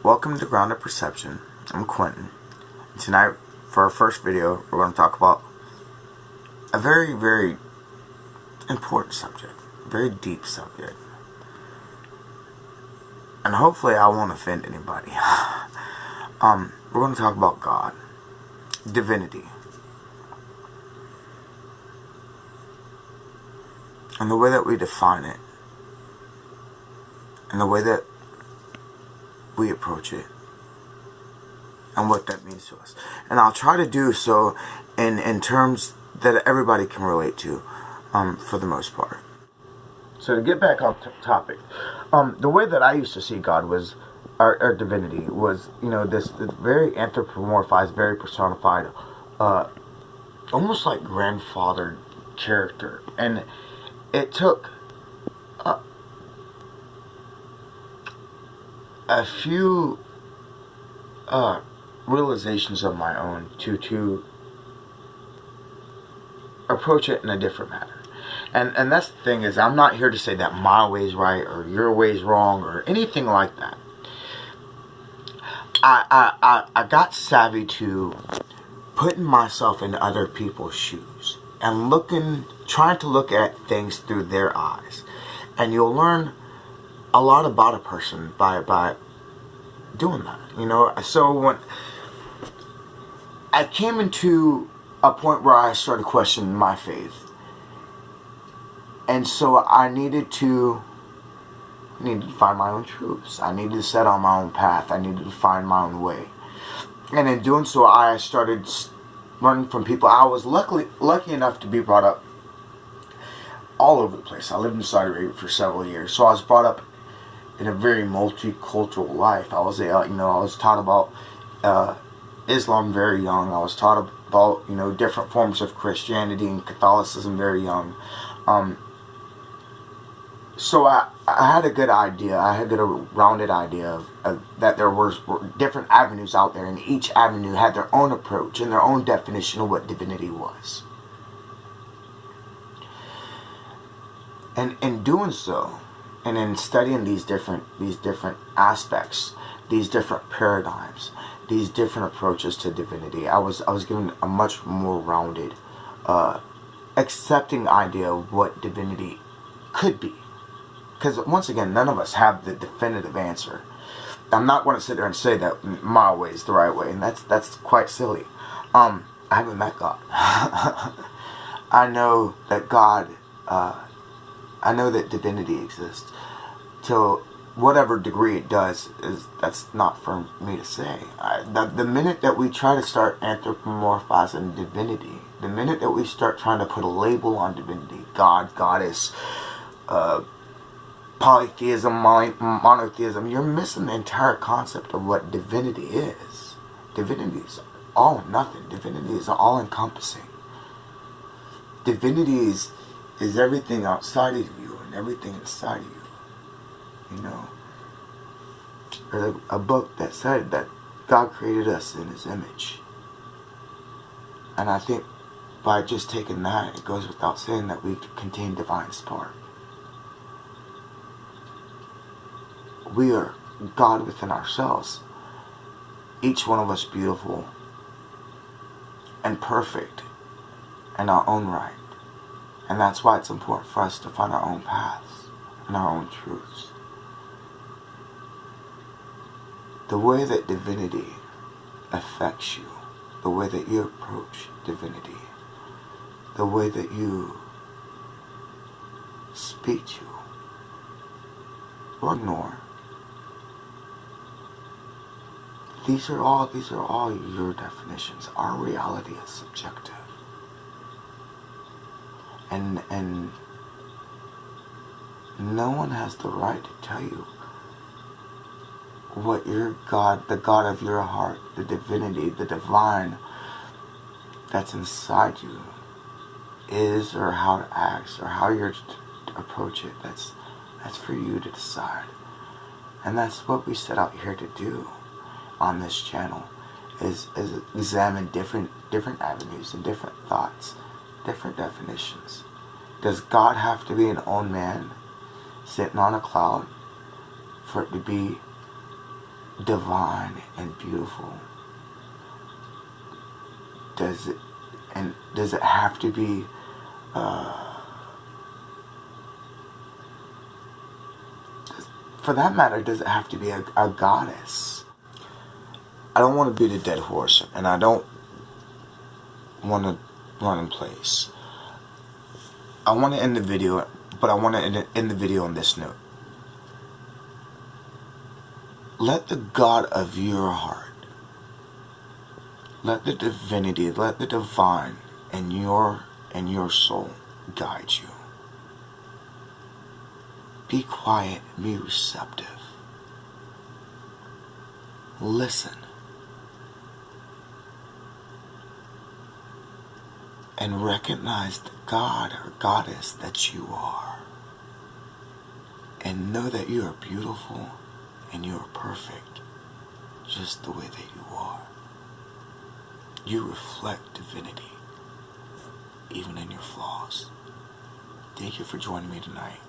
Welcome to Grounded Perception. I'm Quentin. And tonight, for our first video, we're going to talk about a very, very important subject. A very deep subject. And hopefully I won't offend anybody. We're going to talk about God. Divinity. And the way that we define it. And the way that we approach it. And what that means to us. And I'll try to do so in terms that everybody can relate to, for the most part. So to get back on topic, the way that I used to see God was, our divinity was, this very anthropomorphized, very personified, almost like grandfather character. And it took a few realizations of my own to approach it in a different manner. And that's the thing, is I'm not here to say that my way is right or your way is wrong or anything like that. I got savvy to putting myself in other people's shoes and trying to look at things through their eyes. And you'll learn a lot about a person by doing that, So when I came into a point where I started questioning my faith, and so I needed to find my own truths. I needed to set on my own path. I needed to find my own way. And in doing so, I started learning from people. I was lucky enough to be brought up all over the place. I lived in Saudi Arabia for several years, so I was brought up in a very multicultural life. I was taught about Islam very young. I was taught about different forms of Christianity and Catholicism very young. So I had a good idea. I had a rounded idea of that there were different avenues out there, and each avenue had their own approach and their own definition of what divinity was. And in doing so, and in studying these different aspects, these different paradigms, these different approaches to divinity, I was given a much more rounded, accepting idea of what divinity could be. Because once again, none of us have the definitive answer. I'm not going to sit there and say that my way is the right way, and that's quite silly. I haven't met God. I know that God. I know that divinity exists. To whatever degree it does, that's not for me to say. The minute that we try to start anthropomorphizing divinity, the minute that we start trying to put a label on divinity, God, goddess, polytheism, monotheism, you're missing the entire concept of what divinity is. Divinity is all or nothing. Divinity is all-encompassing. Divinity is everything outside of you and everything inside of you. There's a book that said that God created us in His image. And I think by just taking that, it goes without saying that we contain divine spark. We are God within ourselves. Each one of us beautiful and perfect in our own right. And that's why it's important for us to find our own paths and our own truths. The way that divinity affects you, the way that you approach divinity, the way that you speak to or ignore, these are all your definitions. Our reality is subjective. And no one has the right to tell you what your God, the God of your heart, the divinity, the divine that's inside you is, or how to act, or how you're to approach it. That's for you to decide. And that's what we set out here to do on this channel, is examine different avenues and different thoughts, different definitions. Does God have to be an old man sitting on a cloud for it to be divine and beautiful? Does it have to be for that matter, does it have to be a goddess? I don't want to beat a dead horse, and I don't want to run in place. I want to end the video, but I want to end the video on this note. Let the God of your heart, let the divinity, let the divine in your soul guide you. Be quiet, be receptive. Listen. And recognize the God or goddess that you are. And know that you are beautiful and you are perfect just the way that you are. You reflect divinity, even in your flaws. Thank you for joining me tonight.